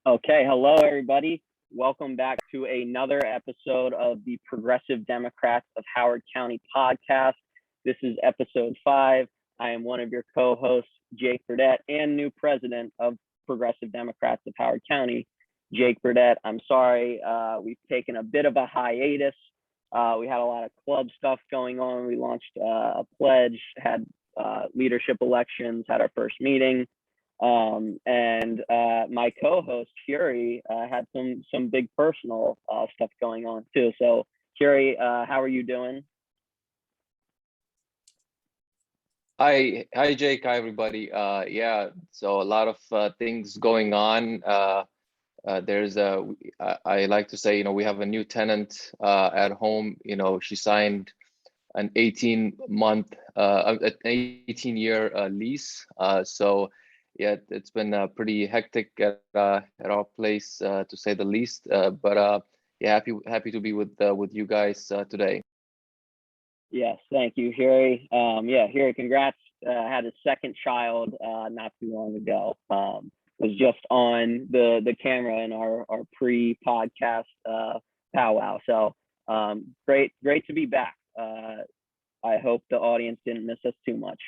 Okay, hello everybody. Welcome back to another episode of the Progressive Democrats of Howard County podcast. This is episode 5. I am one of your co-hosts, Jake Burdett, and new president of Progressive Democrats of Howard County, Jake Burdett. I'm sorry, we've taken a bit of a hiatus. We had a lot of club stuff going on. We launched a pledge, had leadership elections, had our first meeting. And my co-host Fury had some big personal stuff going on too. So Fury, how are you doing? Hi Jake. Hi everybody. Yeah, so a lot of things going on. I like to say, we have a new tenant at home. She signed an 18-year lease. So yeah, it's been pretty hectic at our place, to say the least. But yeah, happy to be with you guys today. Yes, thank you, Harry. Yeah, Harry, congrats. Had a second child not too long ago. Was just on the camera in our pre-podcast powwow. So great to be back. I hope the audience didn't miss us too much.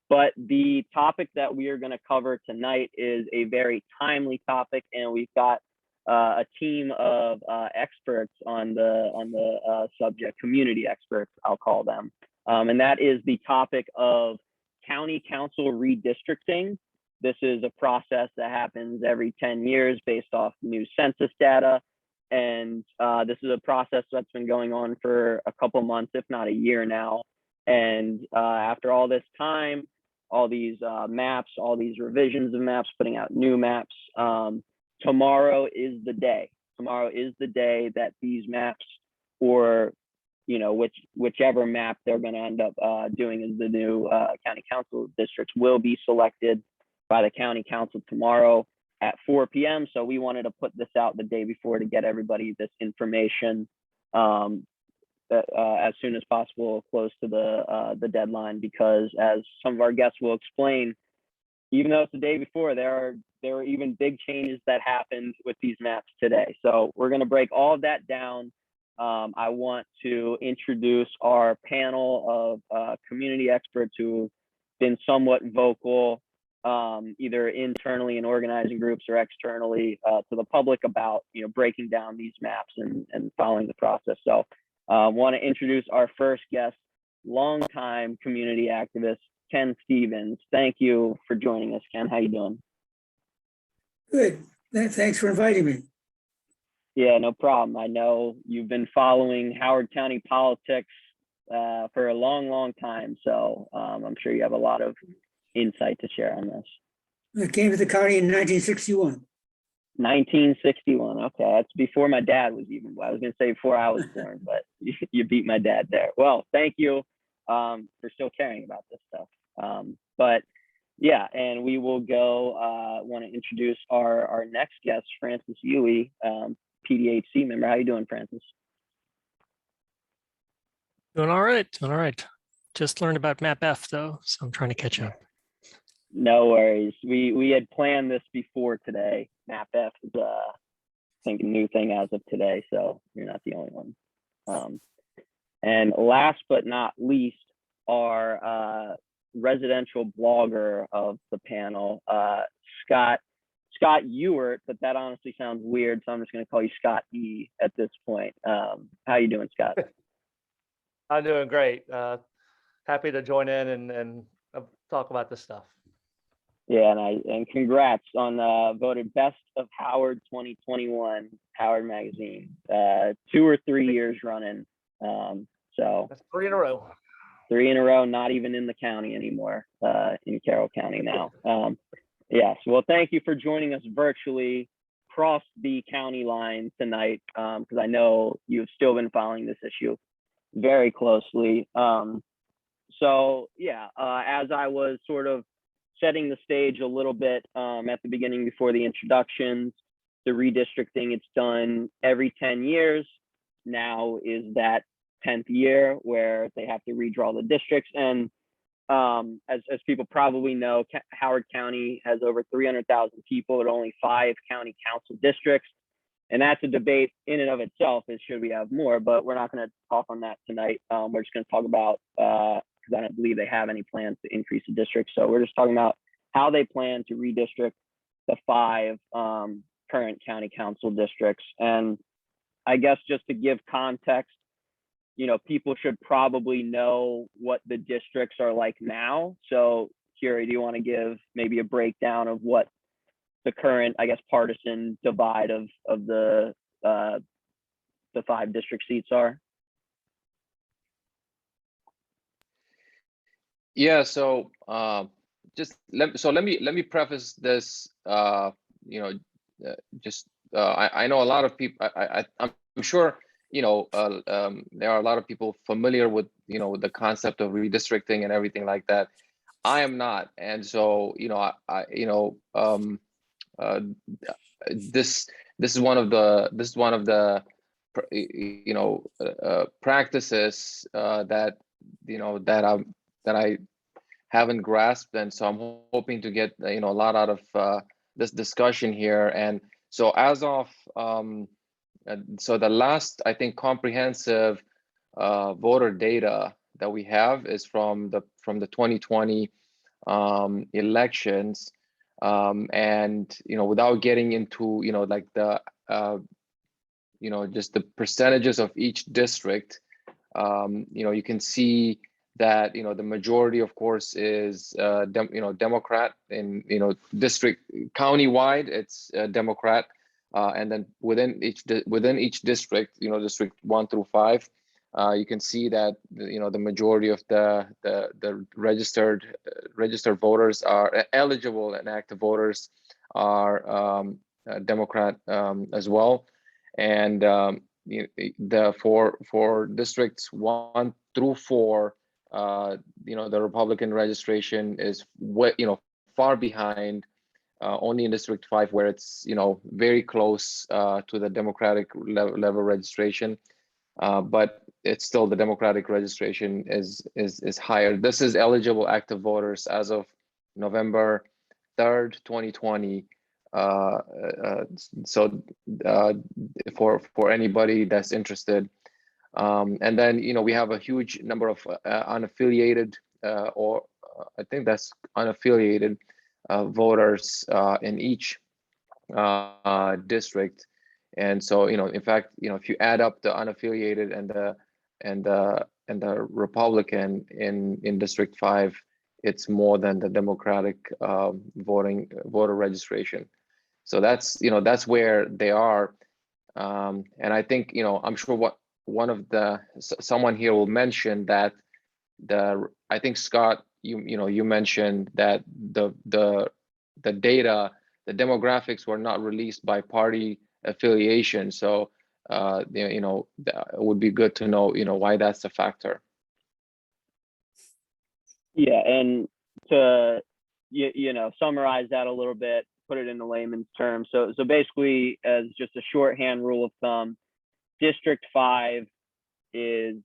But the topic that we are going to cover tonight is a very timely topic, and we've got a team of experts on the subject, community experts, I'll call them. And that is the topic of county council redistricting. This is a process that happens every 10 years based off new census data. And this is a process that's been going on for a couple months, if not a year now. And after all this time, all these maps, all these revisions of maps, putting out new maps, tomorrow is the day. Tomorrow is the day that these maps, or whichever map they're going to end up doing as the new county council districts, will be selected by the county council tomorrow at 4 p.m. So we wanted to put this out the day before to get everybody this information as soon as possible, close to the deadline, because as some of our guests will explain, even though it's the day before, there are even big changes that happened with these maps today. So we're going to break all of that down. I want to introduce our panel of community experts who've been somewhat vocal, either internally in organizing groups or externally to the public about breaking down these maps and following the process. So want to introduce our first guest, longtime community activist, Ken Stevens. Thank you for joining us, Ken. How you doing? Good. Thanks for inviting me. Yeah, no problem. I know you've been following Howard County politics for a long time. So I'm sure you have a lot of insight to share on this. I came to the county in 1961. 1961. Okay, that's before my dad was even. I was going to say before I was born, but you beat my dad there. Well, thank you for still caring about this stuff. But yeah, and we will go. Want to introduce our next guest, Francis Huey, PDHC member. How you doing, Francis? Doing all right. Just learned about Map F though, so I'm trying to catch up. No worries. We had planned this before today. Map F is I think a new thing as of today, so you're not the only one. And last but not least, our residential blogger of the panel, Scott Ewart, but that honestly sounds weird, so I'm just going to call you Scott E at this point. How you doing, Scott? I'm doing great. Happy to join in and talk about this stuff. Yeah, and congrats on voted Best of Howard 2021, Howard Magazine. 2 or 3 years running. So that's 3 in a row. 3 in a row, not even in the county anymore, in Carroll County now. Yes, well, thank you for joining us virtually across the county line tonight, because I know you've still been following this issue very closely. So yeah, as I was sort of setting the stage a little bit at the beginning before the introductions, the redistricting, it's done every 10 years. Now is that 10th year where they have to redraw the districts. And as people probably know, Howard County has over 300,000 people at only 5 county council districts. And that's a debate in and of itself, is should we have more, but we're not going to talk on that tonight. We're just going to talk about, because I don't believe they have any plans to increase the district. So we're just talking about how they plan to redistrict the 5 current county council districts. And I guess just to give context, you know, people should probably know what the districts are like now. So Curie, do you want to give maybe a breakdown of what the current, I guess, partisan divide of the 5 district seats are? Yeah, so let me preface this. I know a lot of people. I'm sure there are a lot of people familiar with with the concept of redistricting and everything like that. I am not, and so this is one of the practices that I haven't grasped, and so I'm hoping to get a lot out of this discussion here. And so as of so the last, I think, comprehensive voter data that we have is from the 2020 elections, and without getting into like the just the percentages of each district, you can see that the majority, of course, is Democrat. In district countywide, it's Democrat, and then within each district, district 1 through 5, you can see that the majority of the registered voters are eligible, and active voters are Democrat as well. And for districts 1 through 4, the Republican registration is far behind. Only in District 5, where it's very close to the Democratic level registration, but it's still the Democratic registration is higher. This is eligible active voters as of November 3rd, 2020. So for anybody that's interested. And then we have a huge number of unaffiliated, or I think that's unaffiliated voters in each district. And so in fact, if you add up the unaffiliated and the Republican in District 5, it's more than the Democratic voter registration. So that's where they are. And I think I'm sure someone here will mention that I think Scott, you mentioned that the data, the demographics were not released by party affiliation. So it would be good to know why that's a factor. Yeah, and to summarize that a little bit, put it in the layman's terms. So basically, as just a shorthand rule of thumb, District 5 is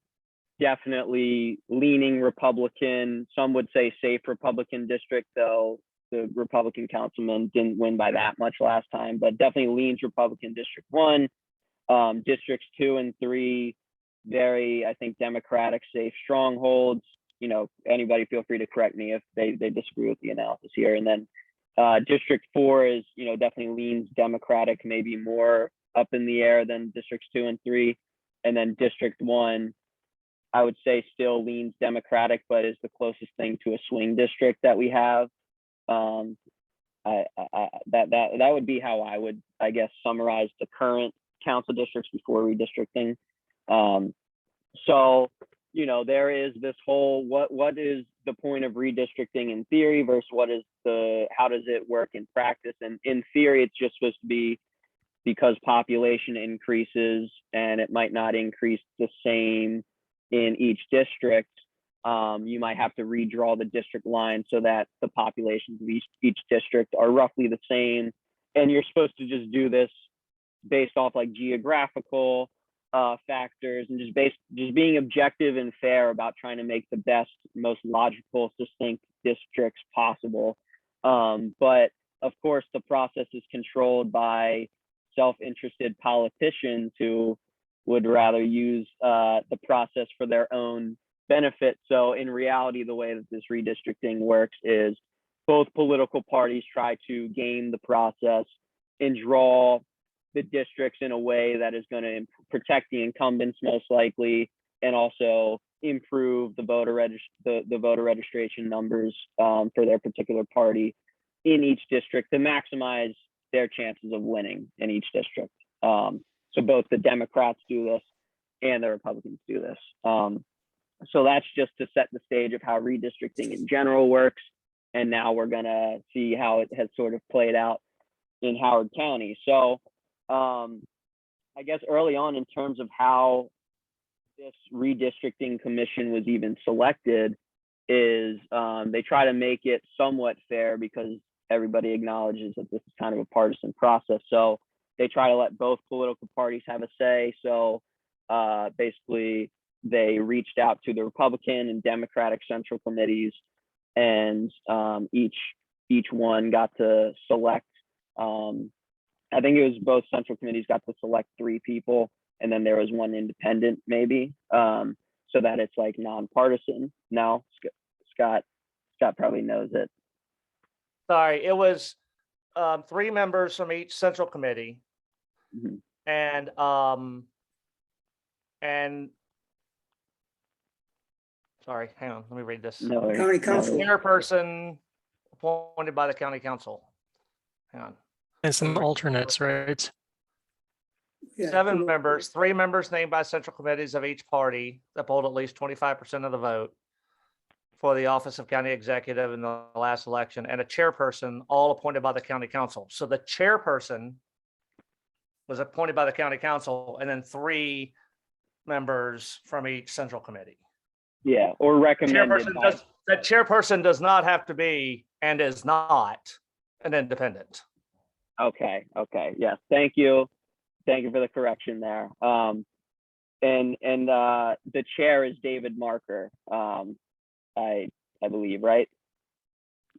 definitely leaning Republican. Some would say safe Republican district, though the Republican councilman didn't win by that much last time, but definitely leans Republican. District 1, Districts 2 and 3, very, I think, Democratic, safe strongholds. Anybody feel free to correct me if they disagree with the analysis here. And then District 4 is, definitely leans Democratic, maybe more up in the air than Districts 2 and 3. And then District 1, I would say, still leans Democratic, but is the closest thing to a swing district that we have. That would be how I would, I guess, summarize the current council districts before redistricting. So there is this whole what is the point of redistricting in theory versus how does it work in practice? And in theory, it's just supposed to be because population increases, and it might not increase the same in each district. You might have to redraw the district line so that the populations of each district are roughly the same. And you're supposed to just do this based off like geographical factors and just being objective and fair about trying to make the best, most logical, succinct districts possible. But of course, the process is controlled by self-interested politicians who would rather use the process for their own benefit. So in reality, the way that this redistricting works is both political parties try to game the process and draw the districts in a way that is going to protect the incumbents most likely, and also improve the voter registration numbers for their particular party in each district to maximize their chances of winning in each district. So both the Democrats do this and the Republicans do this. So that's just to set the stage of how redistricting in general works. And now we're gonna see how it has sort of played out in Howard County. So I guess early on, in terms of how this redistricting commission was even selected, is they try to make it somewhat fair because everybody acknowledges that this is kind of a partisan process. So they try to let both political parties have a say. So basically, they reached out to the Republican and Democratic central committees, and each one got to select. I think it was both central committees got to select 3 people, and then there was 1 independent, maybe, so that it's like nonpartisan. No, Scott probably knows it. Sorry, it was 3 members from each central committee, Mhm. and sorry, hang on, let me read this. No, County council. Chairperson appointed by the county council. Hang on. And some alternates, right? Yeah, 7 members, 3 members named by central committees of each party that polled at least 25% of the vote for the office of county executive in the last election, and a chairperson, all appointed by the county council. So the chairperson was appointed by the county council, and then 3 members from each central committee. Yeah, or recommended by. That chairperson does not have to be and is not an independent. Okay. Yes. Thank you for the correction there. And the chair is David Marker. I believe, right?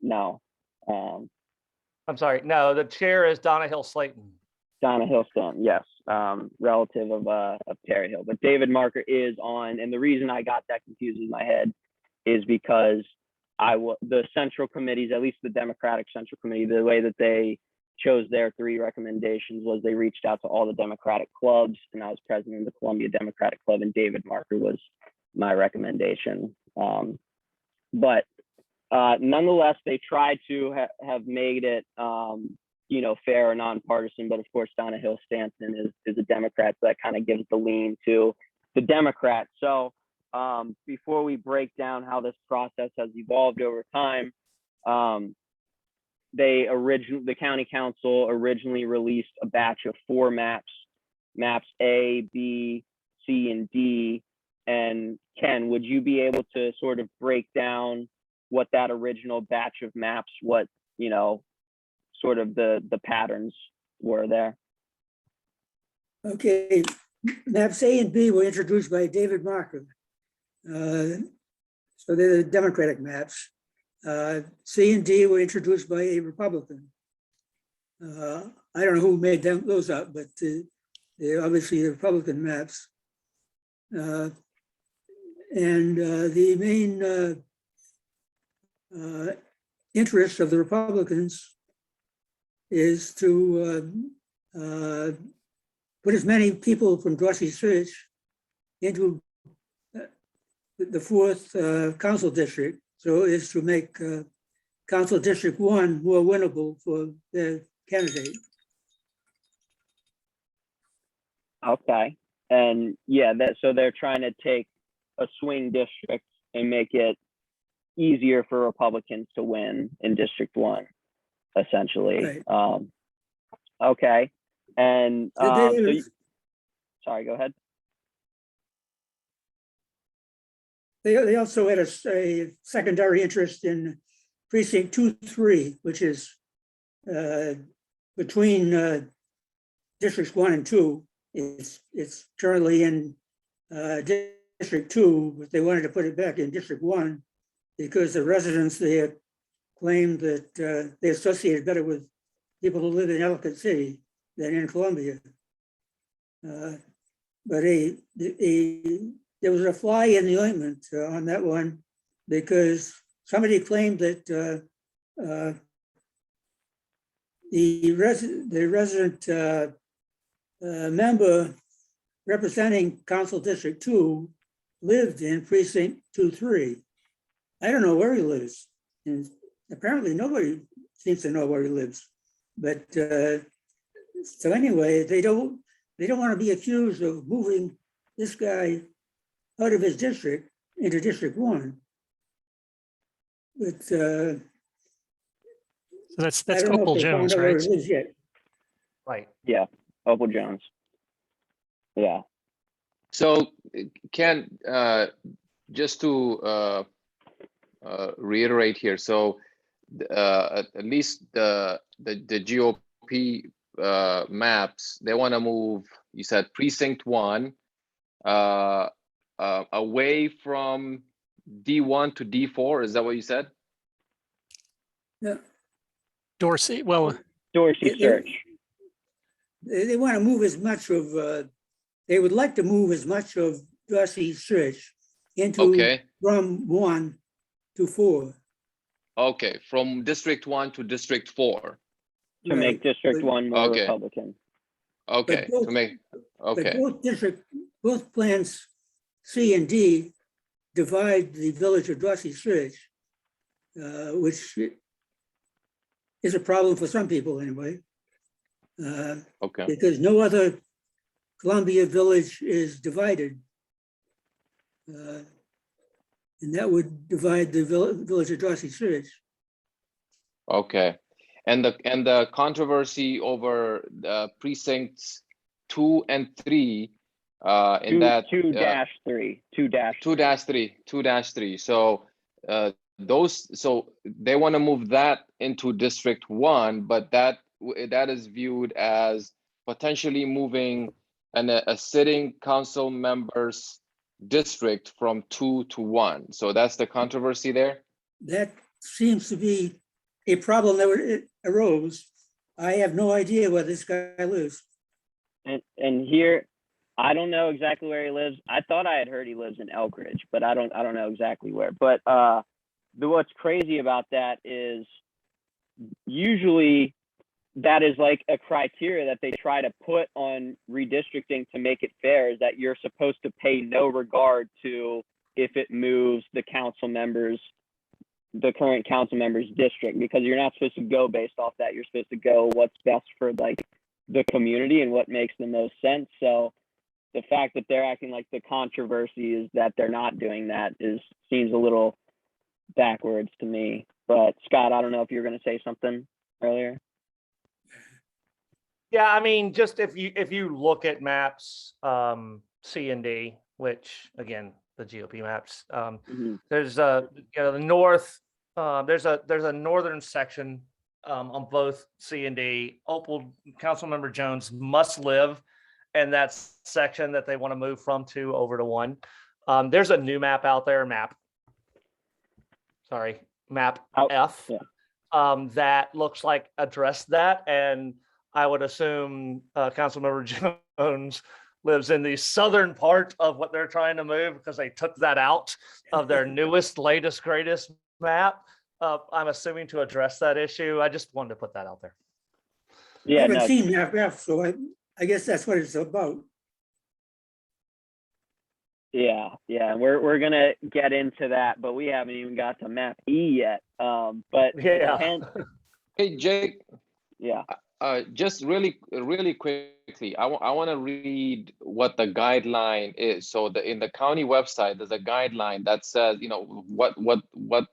No. I'm sorry. No, the chair is Donna Hill Slayton. Donna Hillstone, yes, relative of Terry Hill, but David Marker is on, and the reason I got that confused in my head is because the central committees, at least the Democratic Central Committee, the way that they chose their 3 recommendations was they reached out to all the Democratic clubs, and I was president of the Columbia Democratic Club, and David Marker was my recommendation. But nonetheless, they tried to have made it fair or nonpartisan, but of course Donna Hill Stanton is a Democrat, so that kind of gives the lean to the Democrats. So before we break down how this process has evolved over time, the county council originally released a batch of 4 maps A, B, C, and D. And Ken, would you be able to sort of break down what that original batch of maps, what sort of the patterns were there? Okay, maps A and B were introduced by David Marker. So they're the Democratic maps. C and D were introduced by a Republican. I don't know who made those up, but they're obviously the Republican maps. And the main interest of the Republicans is to put as many people from Dorsey's Church into the 4th council district, so as to make council district 1 more winnable for their candidate. Okay, and yeah, so they're trying to take a swing district and make it easier for Republicans to win in District 1, essentially. Right. Okay, and sorry, go ahead. They also had a secondary interest in precinct 2-3, which is between districts 1 and 2, it's currently in District 2, but they wanted to put it back in District 1 because the residents there claimed that they associated better with people who live in Ellicott City than in Columbia. But there was a fly in the ointment on that one because somebody claimed that the resident member representing Council District 2 lived in Precinct 2-3. I don't know where he lives, and apparently nobody seems to know where he lives. But so anyway, they don't want to be accused of moving this guy out of his district into District 1. But So that's I don't know Opal if they found Jones, out where right? he lives yet. Right. Yeah, Opal Jones. Yeah. So Ken, just to reiterate here, so at least the GOP maps, they want to move, you said precinct 1 away from D1 to D4. Is that what you said? Yeah. Dorsey, well, Dorsey search. They want to move as much of, they would like to move as much of Dorsey Search into Okay. from 1 to 4. Okay, from District 1 to District 4. To make District 1 more Okay. Republican. Okay, both- to make, okay, But both plans C and D divide the village of Dorsey Search, which is a problem for some people anyway. okay. Because no other Columbia village is divided. And that would divide the village of Dorsey Search. Okay, and the controversy over precincts 2 and 3 in that 2-3. 2-3. So those, so they want to move that into District 1, but that is viewed as potentially moving a sitting council member's district from 2 to 1. So that's the controversy there. That seems to be a problem that arose. I have no idea where this guy lives. And here, I don't know exactly where he lives. I thought I had heard he lives in Elk Ridge, but I don't know exactly where. But what's crazy about that is usually that is like a criteria that they try to put on redistricting to make it fair, is that you're supposed to pay no regard to if it moves the current council member's district, because you're not supposed to go based off that. You're supposed to go what's best for like the community and what makes the most sense. So the fact that they're acting like the controversy is that they're not doing that seems a little backwards to me. But Scott, I don't know if you're going to say something earlier. Yeah, I mean, just if you look at maps C and D, which again, the GOP maps, there's the north, there's a northern section on both C and D. Opal Councilmember Jones must live in that section that they want to move from 2 over to 1. There's a new map out there, map F, that looks like addressed that, and I would assume Councilmember Jones lives in the southern part of what they're trying to move, because they took that out of their newest, latest, greatest map. I'm assuming to address that issue. I just wanted to put that out there. I Yeah, haven't no, seen map F, so I guess that's what it's about. yeah. We're gonna get into that, but we haven't even got to map E yet. But Yeah. Hey, Jake. Yeah. Just really quickly, I want to read what the guideline is. So in the county website, there's a guideline that says, what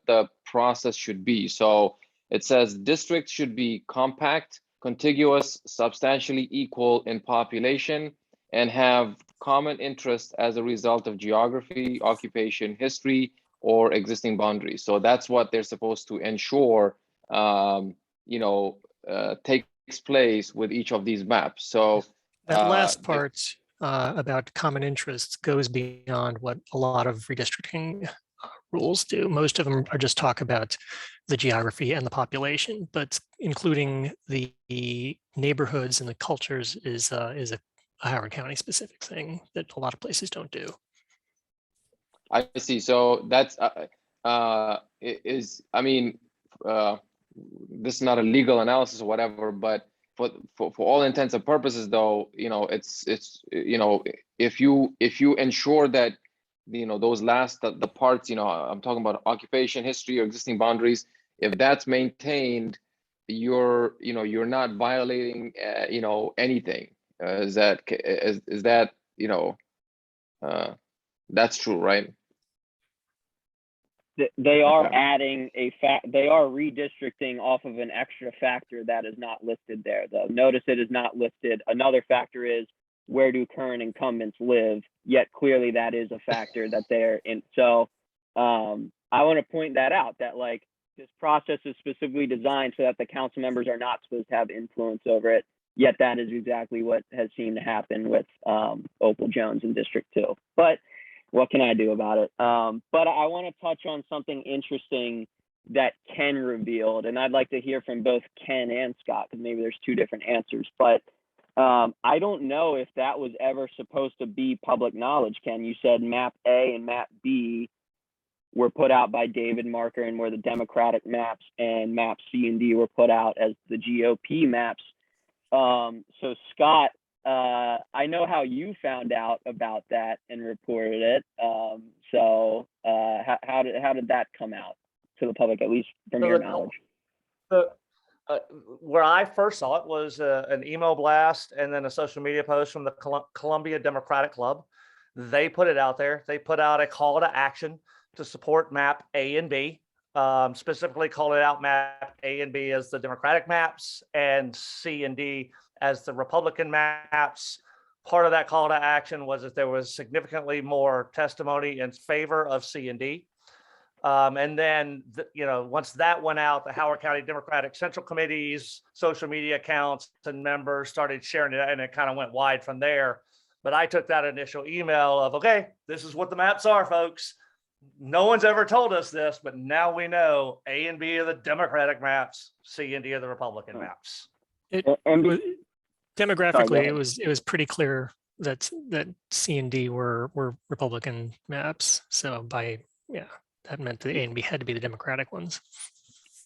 the process should be. So it says districts should be compact, contiguous, substantially equal in population, and have common interests as a result of geography, occupation, history, or existing boundaries. So that's what they're supposed to ensure, takes place with each of these maps. So that last part about common interests goes beyond what a lot of redistricting rules do. Most of them are just talk about the geography and the population, but including the neighborhoods and the cultures is a Howard County specific thing that a lot of places don't do. I see. So that's I mean, this is not a legal analysis or whatever, but for all intents and purposes, though, you know, it's you know, if you ensure that, you know, those the parts, you know, I'm talking about occupation, history, or existing boundaries, if that's maintained, you're not violating you know, anything. Is that you know, that's true, right? They are Okay. adding they are redistricting off of an extra factor that is not listed there, though. Notice it is not listed. Another factor is, where do current incumbents live? Yet clearly that is a factor that they're in. So I want to point that out, that like this process is specifically designed so that the council members are not supposed to have influence over it. Yet that is exactly what has seemed to happen with Opal Jones in District 2. But what can I do about it? But I want to touch on something interesting that Ken revealed, and I'd like to hear from both Ken and Scott, because maybe there's two different answers. But I don't know if that was ever supposed to be public knowledge. Ken, you said map A and map B were put out by David Marker and were the Democratic maps, and map C and D were put out as the GOP maps. So Scott, I know how you found out about that and reported it. So how did that come out to the public, at least from your knowledge? Where I first saw it was an email blast and then a social media post from the Columbia Democratic Club. They put it out there. They put out a call to action to support map A and B. Specifically called it out map A and B as the Democratic maps and C and D as the Republican maps. Part of that call to action was that there was significantly more testimony in favor of C and D. And then, you know, once that went out, the Howard County Democratic Central Committee's social media accounts and members started sharing it, and it kind of went wide from there. But I took that initial email of, okay, this is what the maps are, folks. No one's ever told us this, but now we know A and B are the Democratic maps, C and D are the Republican maps. Demographically, it was pretty clear that C and D were Republican maps. So that meant the A and B had to be the Democratic ones.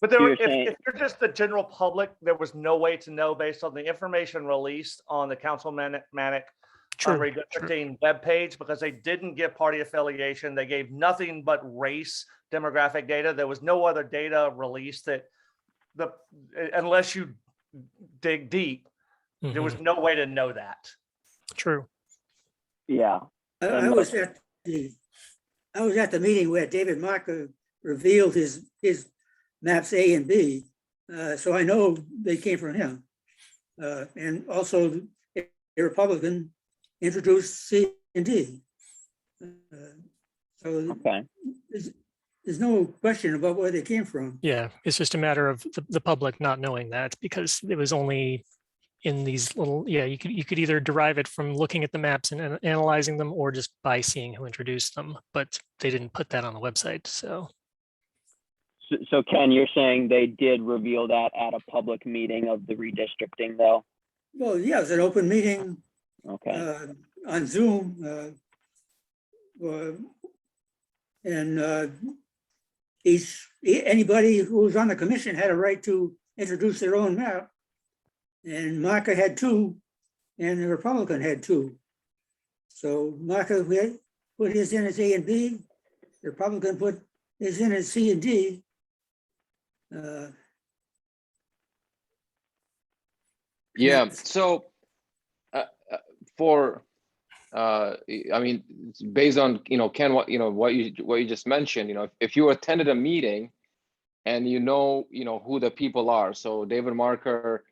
But there, if you're just the general public, there was no way to know based on the information released on the Councilmanic Redistricting webpage, because they didn't give party affiliation. They gave nothing but race demographic data. There was no other data released unless you dig deep, there was no way to know that. True. Yeah. I was at the meeting where David Marker revealed his maps A and B, so I know they came from him. And also, a Republican introduced C and D. So there's no question about where they came from. Yeah, it's just a matter of the public not knowing that, because it was only in these little, you could either derive it from looking at the maps and analyzing them, or just by seeing who introduced them, but they didn't put that on the website. So Ken, you're saying they did reveal that at a public meeting of the redistricting, though? Well, yeah, it was an open meeting. Okay. On Zoom, and anybody who was on the commission had a right to introduce their own map. And Marker had two, and the Republican had two. So Marker put his in as A and B. The Republican put his in as C and D. Yeah. So I mean, based on, you know, Ken, what you just mentioned, you know, if you attended a meeting and you know who the people are. So David Marker,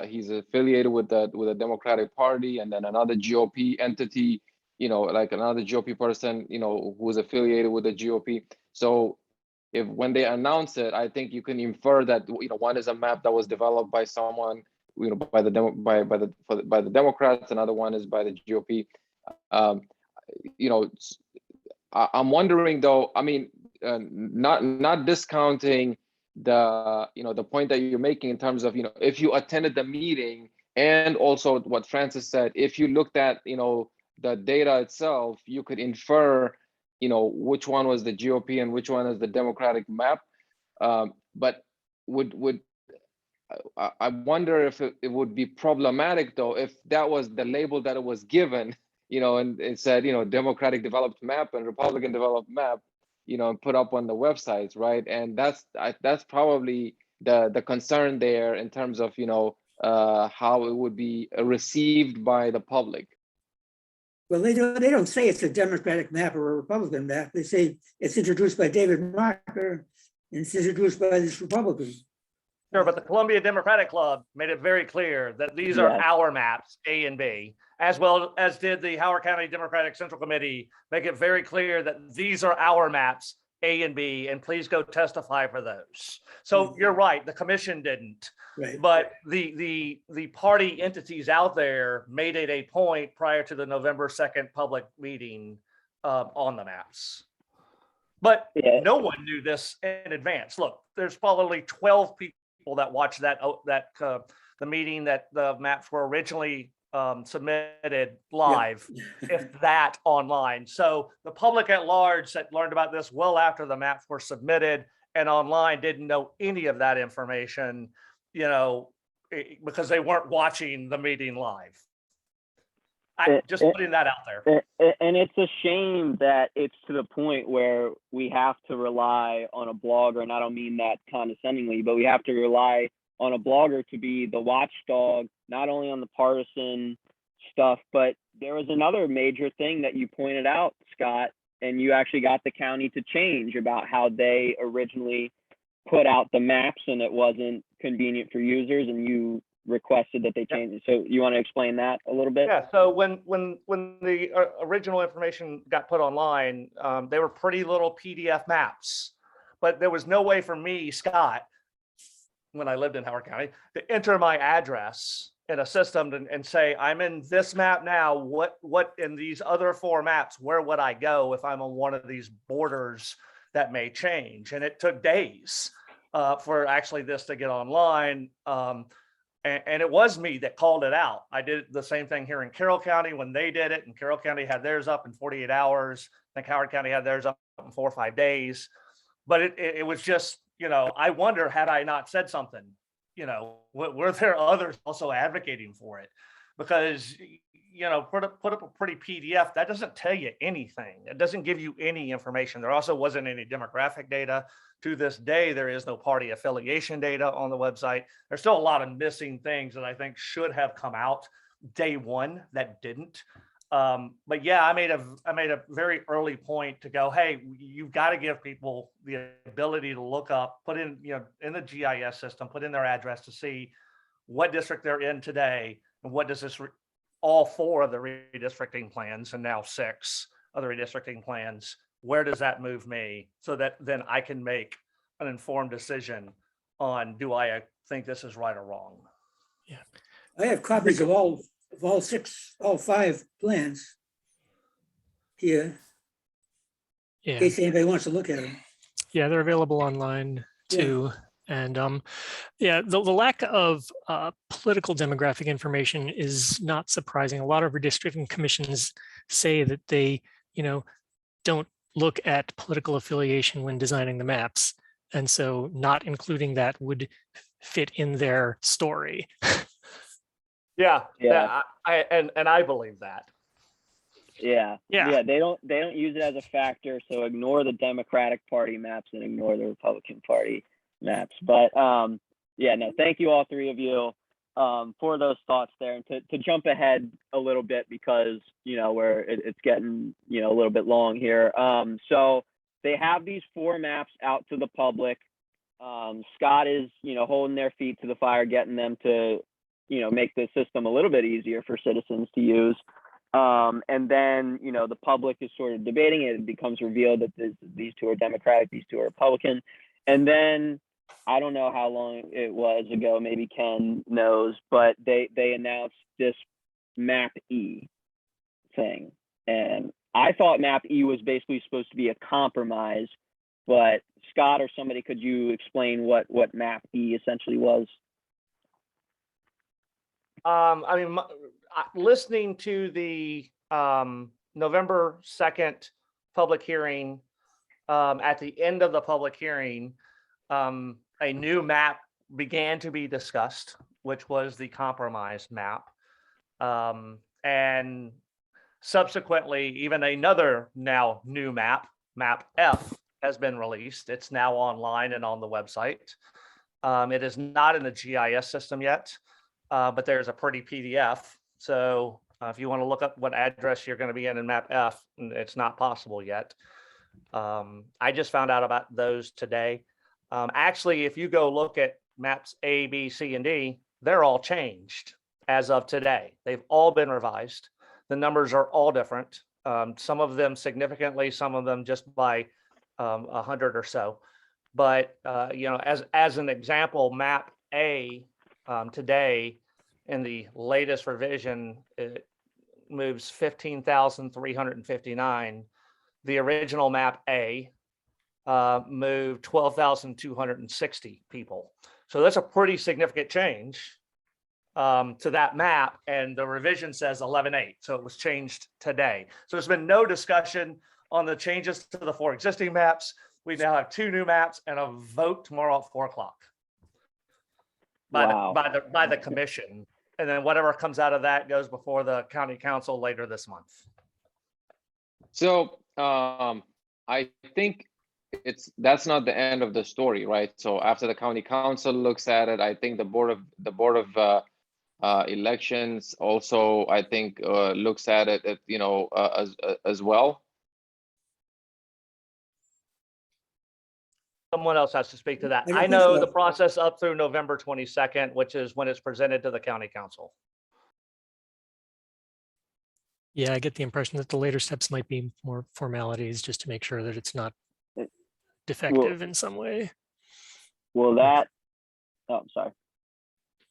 he's affiliated with the Democratic Party, and then another GOP entity, you know, like another GOP person, you know, who is affiliated with the GOP. So when they announce it, I think you can infer that, you know, one is a map that was developed by someone by the Democrats, another one is by the GOP. I'm wondering though, I mean, not discounting the point that you're making in terms of, if you attended the meeting, and also what Francis said, if you looked at, the data itself, you could infer, which one was the GOP and which one is the Democratic map. But I wonder if it would be problematic though, if that was the label that it was given, and it said, Democratic developed map and Republican developed map, and put up on the websites, right? And that's probably the concern there in terms of, how it would be received by the public. Well, they don't say it's a Democratic map or a Republican map. They say it's introduced by David Marker and it's introduced by this Republican. Sure, but the Columbia Democratic Club made it very clear that these are our maps, A and B, as well as did the Howard County Democratic Central Committee make it very clear that these are our maps, A and B, and please go testify for those. So you're right, the commission didn't, Right. but the party entities out there made it a point prior to the November 2nd public meeting on the maps. But no one knew this in advance. Look, there's probably 12 people that watched the meeting that the maps were originally submitted live, if that, online. So the public at large that learned about this well after the maps were submitted and online didn't know any of that information, because they weren't watching the meeting live. Just putting that out there. And it's a shame that it's to the point where we have to rely on a blogger, and I don't mean that condescendingly, but we have to rely on a blogger to be the watchdog, not only on the partisan stuff, but there was another major thing that you pointed out, Scott, and you actually got the county to change about how they originally put out the maps and it wasn't convenient for users, and you requested that they change it. So you want to explain that a little bit? Yeah, so when the original information got put online, they were pretty little PDF maps, but there was no way for me, Scott, when I lived in Howard County, to enter my address in a system and say, I'm in this map now, what in these other 4 maps, where would I go if I'm on one of these borders that may change? And it took days for actually this to get online. And it was me that called it out. I did the same thing here in Carroll County when they did it, and Carroll County had theirs up in 48 hours. I think Howard County had theirs up in 4 or 5 days. But it was just, I wonder, had I not said something, were there others also advocating for it? Because, put up a pretty PDF, that doesn't tell you anything. It doesn't give you any information. There also wasn't any demographic data. To this day, there is no party affiliation data on the website. There's still a lot of missing things that I think should have come out day one that didn't. But yeah, I made a very early point to go, hey, you've got to give people the ability to look up, put in, in the GIS system, put in their address to see what district they're in today, and what does this, all 4 of the redistricting plans, and now 6 of the redistricting plans, where does that move me, so that then I can make an informed decision on, do I think this is right or wrong? Yeah, I have copies of all 5 plans here. Yeah. In case anybody wants to look at them. Yeah, they're available online too. And the lack of political demographic information is not surprising. A lot of redistricting commissions say that they, don't look at political affiliation when designing the maps. And so not including that would fit in their story. Yeah. I believe that. Yeah. They don't use it as a factor. So ignore the Democratic Party maps and ignore the Republican Party maps. But thank you, all 3 of you, for those thoughts there. And to jump ahead a little bit, because where it's getting a little bit long here. So they have these 4 maps out to the public. Scott is holding their feet to the fire, getting them to make the system a little bit easier for citizens to use. And then the public is sort of debating it. It becomes revealed that these 2 are Democratic, these 2 are Republican. And then I don't know how long it was ago, maybe Ken knows, but they announced this map E thing. And I thought map E was basically supposed to be a compromise, but Scott or somebody, could you explain what map E essentially was? I mean, listening to the November 2nd public hearing, at the end of the public hearing, a new map began to be discussed, which was the compromise map. And subsequently, even another now new map, map F, has been released. It's now online and on the website. It is not in the GIS system yet, but there's a pretty PDF. So if you want to look up what address you're going to be in map F, it's not possible yet. I just found out about those today. Actually, if you go look at maps A, B, C, and D, they're all changed as of today. They've all been revised. The numbers are all different. Some of them significantly, some of them just by 100 or so. But you know, as an example, map A today in the latest revision, it moves 15,359. The original map A moved 12,260 people. So that's a pretty significant change to that map. And the revision says 11/8. So it was changed today. So there's been no discussion on the changes to the 4 existing maps. We now have 2 new maps and a vote tomorrow at 4 o'clock by the commission. And then whatever comes out of that goes before the county council later this month. So I think that's not the end of the story, right? So after the county council looks at it, I think the board of elections also, I think, looks at it, you know, as well. Someone else has to speak to that. I don't I think know so. the process up through November 22nd, which is when it's presented to the county council. Yeah, I get the impression that the later steps might be more formalities just to make sure that it's not defective in some way. Will that, oh, I'm sorry.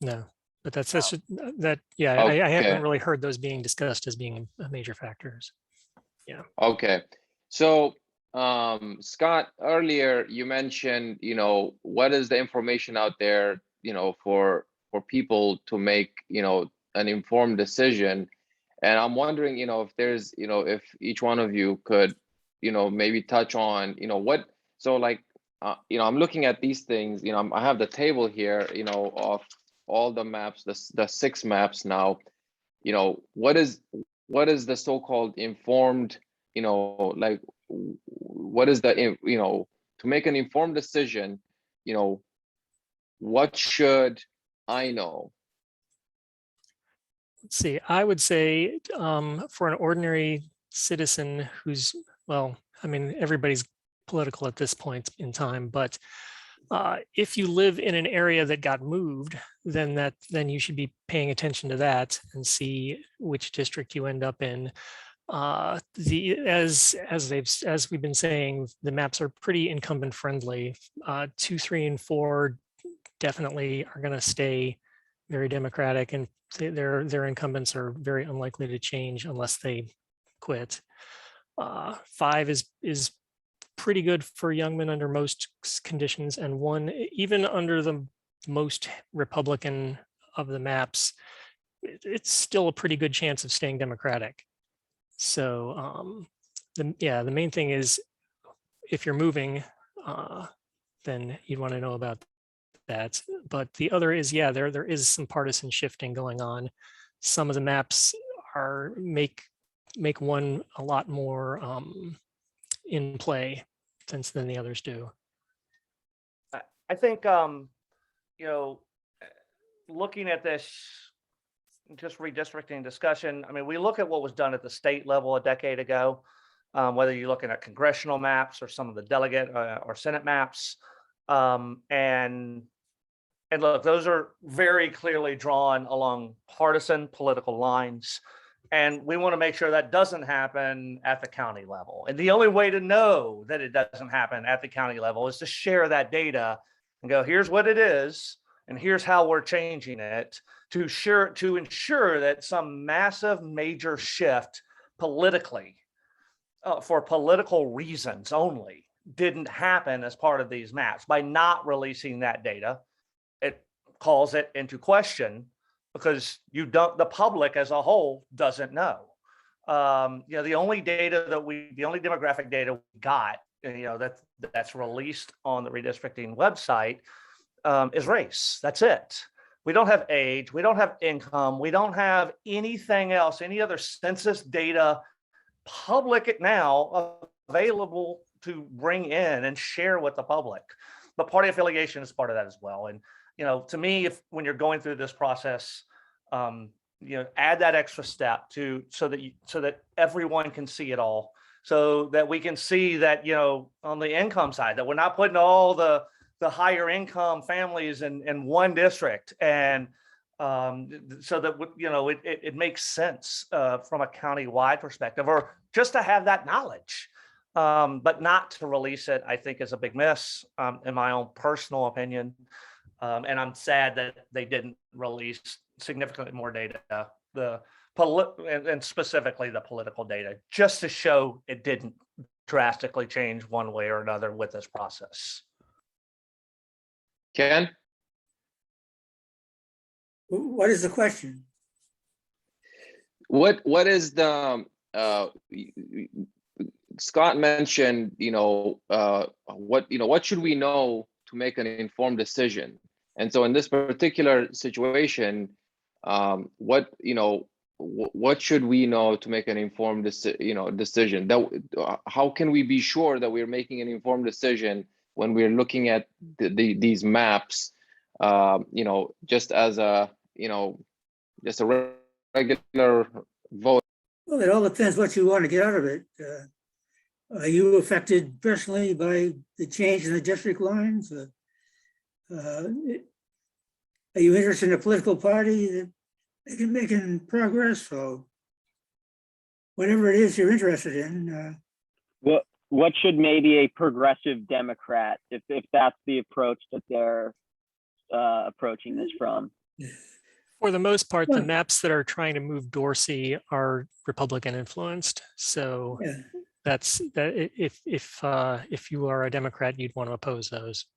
No, but that's that. Yeah, I Okay. haven't really heard those being discussed as being major factors. Yeah. Okay. So Scott, earlier you mentioned, you know, what is the information out there, you know, for people to make, you know, an informed decision. And I'm wondering, you know, if there's, you know, if each one of you could, you know, maybe touch on, you know, what, so like, you know, I'm looking at these things, you know, I have the table here, you know, of all the maps, the 6 maps now, you know, what is the so-called informed, you know, like, what is the, you know, to make an informed decision, you know, what should I know? Let's see, I would say for an ordinary citizen who's, well, I mean, everybody's political at this point in time, but if you live in an area that got moved, then you should be paying attention to that and see which district you end up in. As we've been saying, the maps are pretty incumbent friendly. 2, 3, and 4 definitely are going to stay very Democratic, and their incumbents are very unlikely to change unless they quit. 5 is pretty good for Youngman under most conditions, and 1, even under the most Republican of the maps, it's still a pretty good chance of staying Democratic. So the main thing is, if you're moving, then you'd want to know about that. But the other is, yeah, there is some partisan shifting going on. Some of the maps make one a lot more in play than the others do. I think, you know, looking at this, just redistricting discussion, I mean, we look at what was done at the state level a decade ago, whether you're looking at congressional maps or some of the delegate or Senate maps. And look, those are very clearly drawn along partisan political lines. And we want to make sure that doesn't happen at the county level. And the only way to know that it doesn't happen at the county level is to share that data and go, here's what it is, and here's how we're changing it to ensure that some massive major shift politically, for political reasons only, didn't happen as part of these maps. By not releasing that data, it calls it into question because the public as a whole doesn't know. The only demographic data we got, that's released on the redistricting website is race. That's it. We don't have age. We don't have income. We don't have anything else, any other census data public now available to bring in and share with the public. But party affiliation is part of that as well. And, to me, when you're going through this process, add that extra step so that everyone can see it all, so that we can see that, on the income side, that we're not putting all the higher income families in one district, and so that it makes sense from a county-wide perspective, or just to have that knowledge, but not to release it, I think, is a big miss, in my own personal opinion. And I'm sad that they didn't release significantly more data, and specifically the political data, just to show it didn't drastically change one way or another with this process. Ken? What is the question? What is the Scott mentioned, what should we know to make an informed decision? And so in this particular situation, what should we know to make an informed decision? How can we be sure that we're making an informed decision when we're looking at these maps, just as a regular vote? Well, it all depends what you want to get out of it. Are you affected personally by the change in the district lines? Are you interested in a political party that making progress? So whatever it is you're interested in. What should maybe a progressive Democrat, if that's the approach that they're approaching this from? For the most part, the maps that are trying to move Dorsey are Republican influenced. So Yeah. that's that. If you are a Democrat, you'd want to oppose those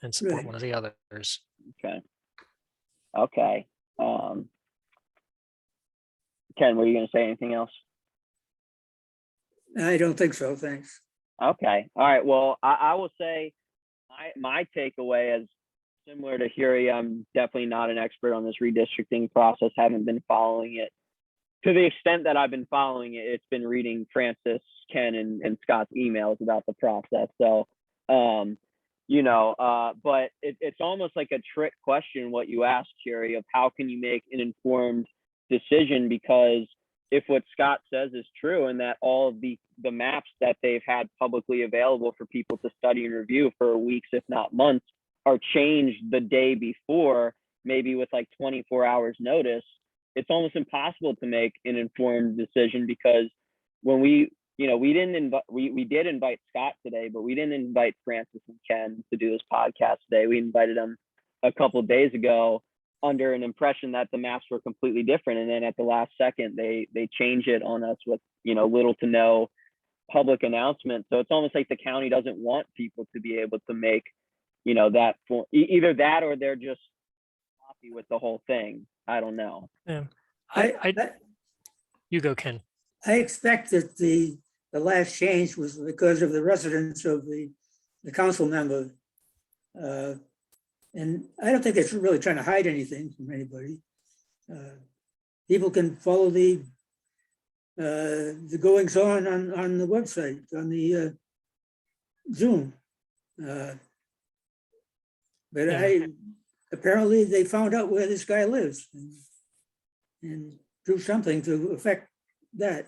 and support Right. one of the others. Okay. Ken, were you going to say anything else? I don't think so, thanks. Okay. All right. Well, I will say my takeaway is similar to Huri. I'm definitely not an expert on this redistricting process. Haven't been following it to the extent that I've been following it. It's been reading Francis, Ken, and Scott's emails about the process. So, but it's almost like a trick question what you asked, Huri, of how can you make an informed decision? Because if what Scott says is true, and that all of the maps that they've had publicly available for people to study and review for weeks, if not months, are changed the day before, maybe with like 24 hours notice, it's almost impossible to make an informed decision. Because when we did invite Scott today, but we didn't invite Francis and Ken to do this podcast today. We invited them a couple of days ago under an impression that the maps were completely different, and then at the last second they change it on us with little to no public announcement. So it's almost like the county doesn't want people to be able to make that either that, or they're just happy with the whole thing. I don't know. Yeah, I you go, Ken. I expect that the last change was because of the residence of the council member. And I don't think it's really trying to hide anything from anybody. People can follow the goings on the website, on the Zoom. But apparently they found out where this guy lives and do something to affect that.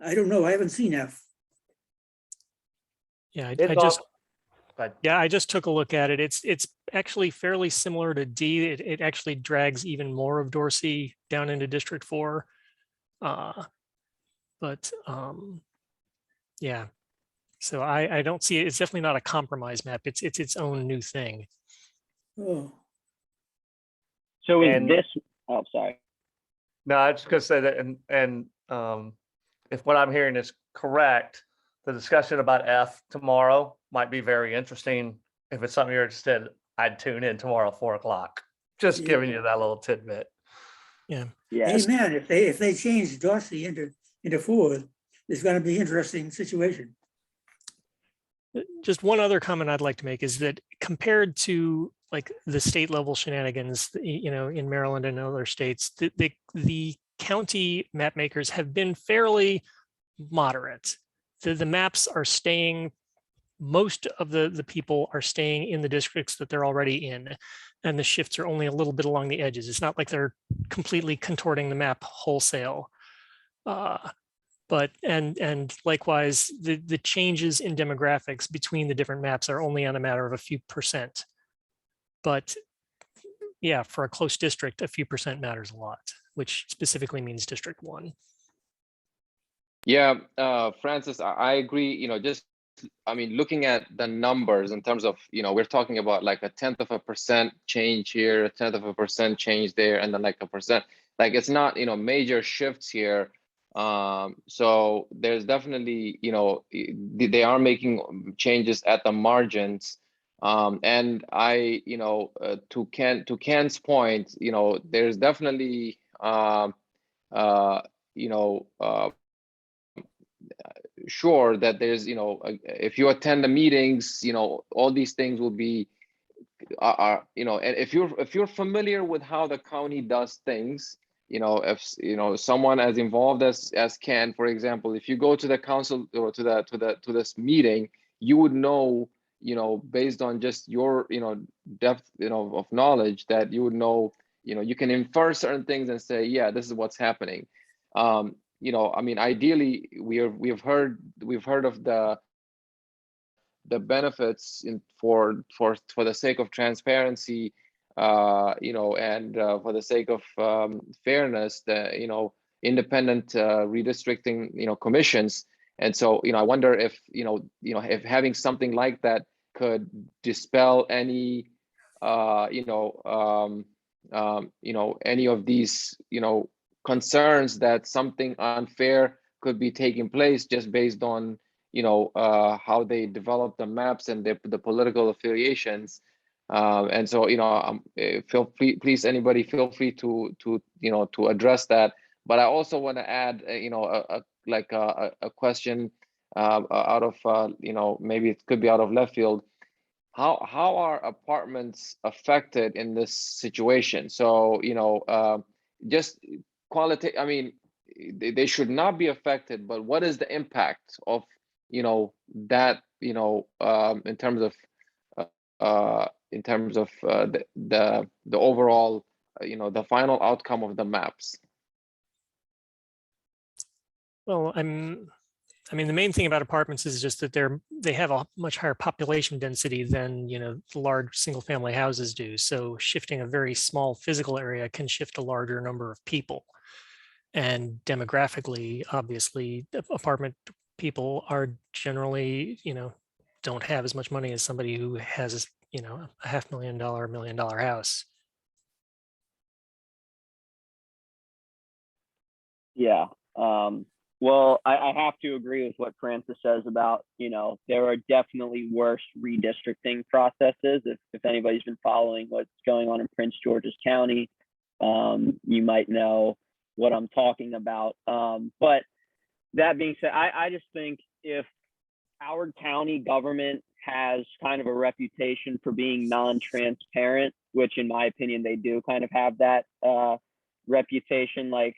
I don't know. I haven't seen F. Yeah, I just took a look at it. It's actually fairly similar to D. It actually drags even more of Dorsey down into District 4. Yeah. So I don't see it. It's definitely not a compromise map. It's its own new thing. Oh, So is And- this, oh, sorry. No, I was gonna say that, and if what I'm hearing is correct, the discussion about F tomorrow might be very interesting. If it's something you're interested, I'd tune in tomorrow at 4 o'clock. Just Yeah. giving you that little tidbit. Yeah. Yes. amen. If they change Dorsey into Ford, it's gonna be an interesting situation. Just one other comment I'd like to make is that compared to like the state level shenanigans, in Maryland and other states, the county map makers have been fairly moderate. The maps are staying, most of the people are staying in the districts that they're already in, and the shifts are only a little bit along the edges. It's not like they're completely contorting the map wholesale. But likewise, the changes in demographics between the different maps are only on a matter of a few percent. But yeah, for a close district, a few percent matters a lot, which specifically means District 1. Yeah, Francis, I agree. Looking at the numbers in terms of, we're talking about like 0.1% change here, 0.1% change there, and then like 1%. Like it's not, major shifts here. So there's definitely, they are making changes at the margins. And I, to Ken's point, there's definitely, sure that there's, if you attend the meetings, all these things will be, and if you're familiar with how the county does things, if someone as involved as Ken, for example, if you go to the council or to this meeting, you would know, based on just your depth of knowledge, that you would know, you can infer certain things and say, yeah, this is what's happening. Ideally, we've heard of the benefits for the sake of transparency, and for the sake of fairness, the independent redistricting commissions. And so I wonder if if having something like that could dispel any any of these concerns that something unfair could be taking place just based on how they develop the maps and the political affiliations. And so feel free, please, anybody feel free to address that. But I also want to add a question out of maybe it could be out of left field. How are apartments affected in this situation? So just qualitative, they should not be affected, but what is the impact of that in terms of the overall the final outcome of the maps? Well, the main thing about apartments is just that they have a much higher population density than large single family houses do. So shifting a very small physical area can shift a larger number of people. And demographically, obviously, apartment people are generally, don't have as much money as somebody who has, a $500,000, $1 million house. Yeah. Well, I have to agree with what Francis says about, there are definitely worse redistricting processes. If anybody's been following what's going on in Prince George's County, you might know what I'm talking about. But that being said, I just think if Howard County government has kind of a reputation for being non-transparent, which in my opinion, they do kind of have that reputation, like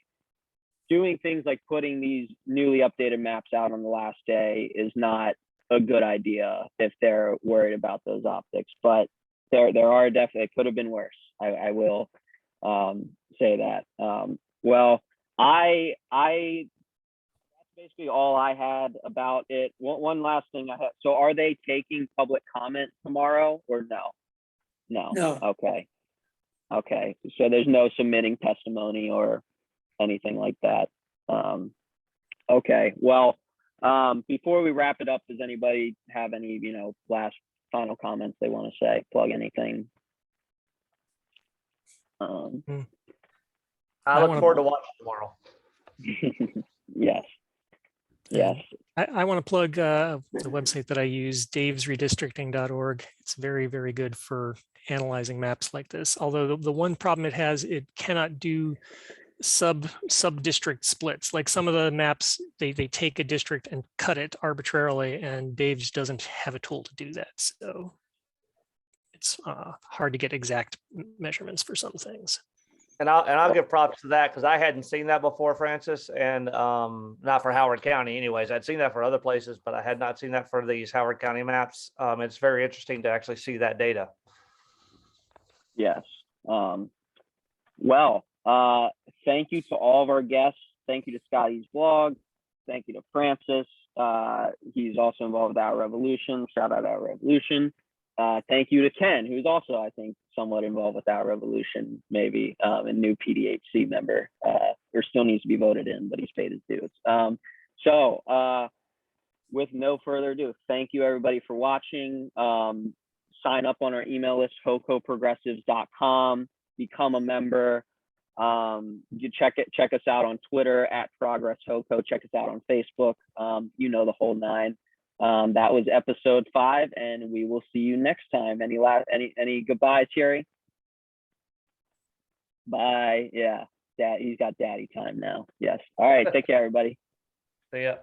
doing things like putting these newly updated maps out on the last day is not a good idea if they're worried about those optics. But there are definitely, it could have been worse. I will say that. Well, that's basically all I had about it. One last thing I had. So are they taking public comment tomorrow or no? No. Okay. So there's no submitting testimony or anything like that. Okay. Well, before we wrap it up, does anybody have any, last final comments they want to say? Plug anything? I I look wanna- forward to watching tomorrow. Yes. Yes. I want to plug the website that I use, davesredistricting.org. It's very, very good for analyzing maps like this. Although the one problem it has, it cannot do sub-district splits. Like some of the maps, they take a district and cut it arbitrarily, and Dave's doesn't have a tool to do that. So it's hard to get exact measurements for some things. And I'll give props to that because I hadn't seen that before, Francis, and not for Howard County anyways. I'd seen that for other places, but I had not seen that for these Howard County maps. It's very interesting to actually see that data. Yes. Well, thank you to all of our guests. Thank you to Scotty's blog. Thank you to Francis. He's also involved with Our Revolution. Shout out Our Revolution. Thank you to Ken, who's also, I think, somewhat involved with Our Revolution, maybe a new PDHC member, or still needs to be voted in, but he's paid his dues. So with no further ado, thank you everybody for watching. Sign up on our email list, hocoprogressives.com, become a member. You check us out on Twitter at Progress HoCo. Check us out on Facebook. You know the whole nine. That was episode 5, and we will see you next time. Any goodbyes, Jerry? Bye. Yeah, Dad, he's got daddy time now. Yes. All right. Take care, everybody. See ya.